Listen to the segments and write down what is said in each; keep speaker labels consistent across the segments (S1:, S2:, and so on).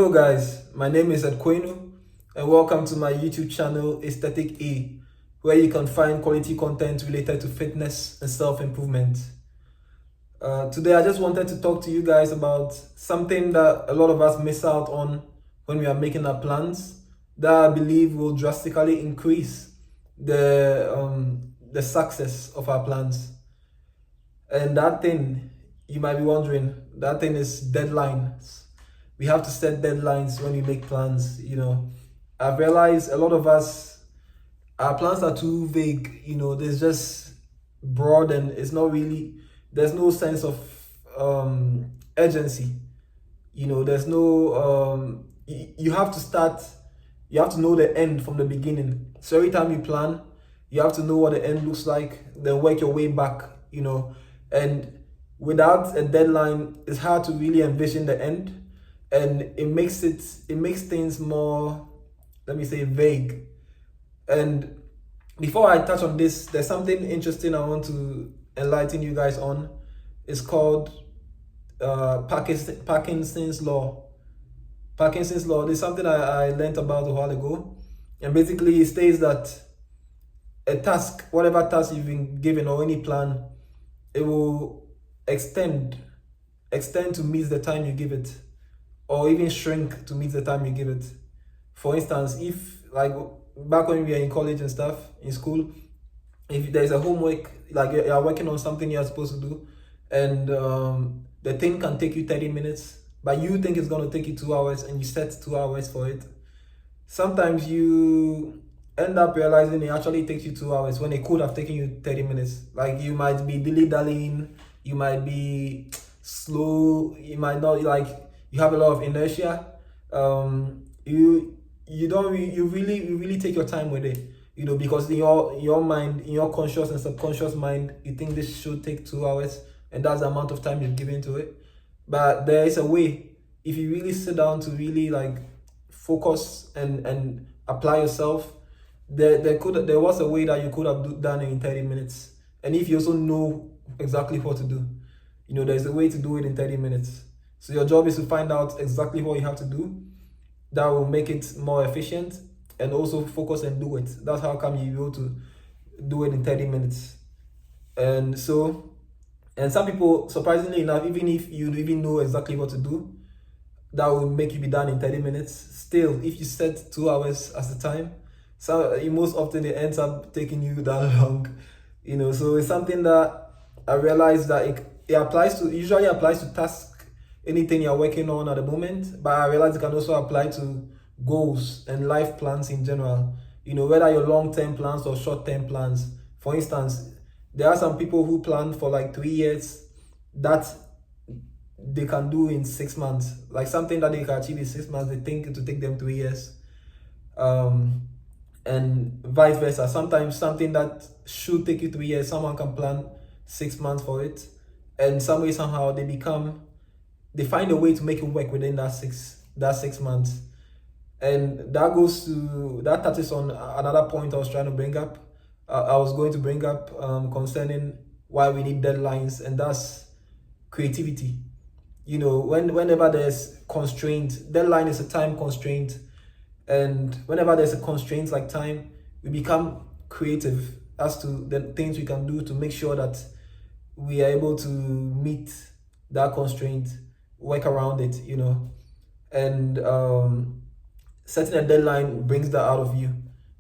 S1: Hello guys, my name is Edquenu and welcome to my YouTube channel Aesthetic A, where you can find quality content related to fitness and self-improvement. Today I just wanted to talk to you guys about something that a lot of us miss out on when we are making our plans that I believe will drastically increase the success of our plans. And that thing, you might be wondering, that thing is deadlines. We have to set deadlines when we make plans. I've realized a lot of us, our plans are too vague. There's just broad and it's not really, there's no sense of urgency. There's no, you have to start, you have to know the end from the beginning. So every time you plan, you have to know what the end looks like, then work your way back, and without a deadline, it's hard to really envision the end, and it makes things more, let me say, vague. And before I touch on this, there's something interesting I want to enlighten you guys on. It's called Parkinson's law. Parkinson's law. There's something I learned about a while ago, and basically it states that a task, whatever task you've been given or any plan, it will extend to meet the time you give it, or even shrink to meet the time you give it. For instance, if like back when we were in college and stuff, in school, if there's a homework, like you're working on something you're supposed to do, and the thing can take you 30 minutes, but you think it's going to take you 2 hours and you set 2 hours for it, sometimes you end up realizing it actually takes you 2 hours when it could have taken you 30 minutes. Like you might be dilly-dallying, you might be slow, you might not, like you have a lot of inertia. You really take your time with it, because in your mind, in your conscious and subconscious mind, you think this should take 2 hours, and that's the amount of time you've given to it. But there is a way, if you really sit down to really like focus and apply yourself, there was a way that you could have done it in 30 minutes. And if you also know exactly what to do, there's a way to do it in 30 minutes. So your job is to find out exactly what you have to do that will make it more efficient, and also focus and do it. That's how come you're able to do it in 30 minutes. And some people, surprisingly enough, even if you even know exactly what to do, that will make you be done in 30 minutes. Still, if you set 2 hours as the time, so most often it ends up taking you that long. So it's something that I realized that it usually applies to task, anything you're working on at the moment, but I realized it can also apply to goals and life plans in general. Whether your long-term plans or short-term plans. For instance, there are some people who plan for like 3 years that they can do in 6 months. Like something that they can achieve in 6 months, they think it will take them 3 years. And vice versa. Sometimes something that should take you 3 years, someone can plan 6 months for it, and some way somehow they find a way to make it work within that 6 months. And that touches on another point I was trying to bring up. I was going to bring up concerning why we need deadlines, and that's creativity. Whenever there's constraint, deadline is a time constraint, and whenever there's a constraint like time, we become creative as to the things we can do to make sure that we are able to meet that constraint, work around it, and setting a deadline brings that out of you,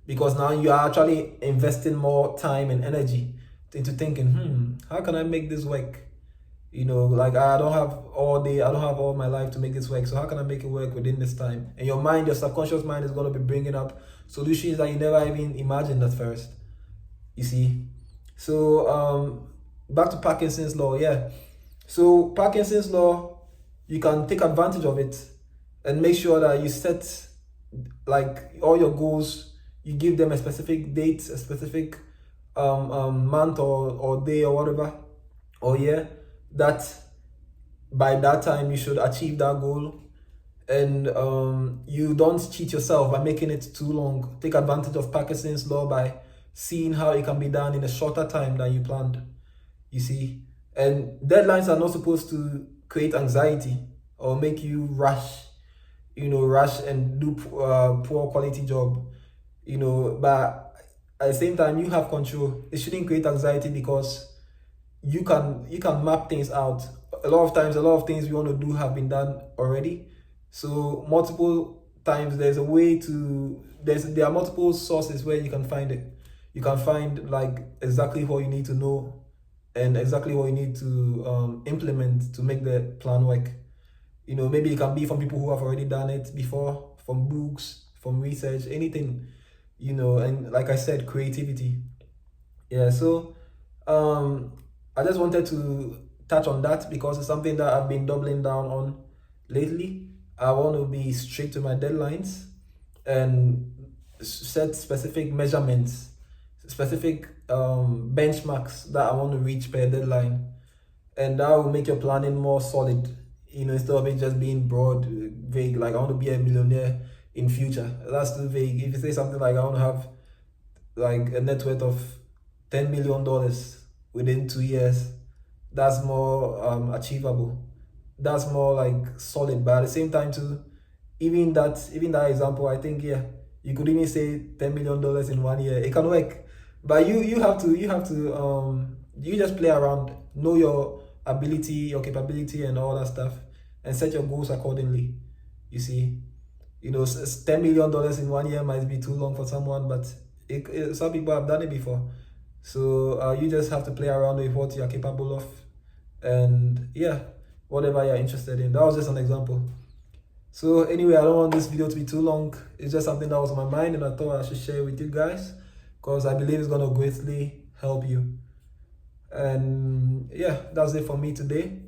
S1: because now you are actually investing more time and energy into thinking, how can I make this work? Like I don't have all day, I don't have all my life to make this work. So how can I make it work within this time? And your subconscious mind is going to be bringing up solutions that you never even imagined at first. You see? So back to Parkinson's law. Yeah. So Parkinson's law, you can take advantage of it and make sure that you set like all your goals, you give them a specific date, a specific month or day or whatever, or year, that by that time you should achieve that goal. And you don't cheat yourself by making it too long. Take advantage of Parkinson's law by seeing how it can be done in a shorter time than you planned. You see? And deadlines are not supposed to create anxiety or make you rush. rush and do poor quality job, but at the same time you have control. It shouldn't create anxiety because you can map things out. A lot of times, a lot of things we want to do have been done already. So multiple times there are multiple sources where you can find it. You can find like exactly what you need to know and exactly what you need to implement to make the plan work. Maybe it can be from people who have already done it before, from books, from research, anything, and like I said, creativity. Yeah, so I just wanted to touch on that because it's something that I've been doubling down on lately. I want to be strict to my deadlines and set specific measurements, specific benchmarks that I want to reach per deadline, and that will make your planning more solid. Instead of it just being broad, vague, like I want to be a millionaire in future. That's too vague. If you say something like I want to have like a net worth of $10 million within 2 years, that's more achievable. That's more like solid. But at the same time, too, even that example, I think, yeah, you could even say $10 million in 1 year. It can work, but you just play around, know your ability, your capability, and all that stuff, and set your goals accordingly. You see, $10 million in 1 year might be too long for someone, but some people have done it before. So you just have to play around with what you're capable of, and yeah, whatever you're interested in. That was just an example. So anyway, I don't want this video to be too long. It's just something that was on my mind, and I thought I should share with you guys because I believe it's gonna greatly help you. And yeah, that's it for me today.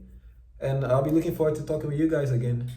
S1: And I'll be looking forward to talking with you guys again.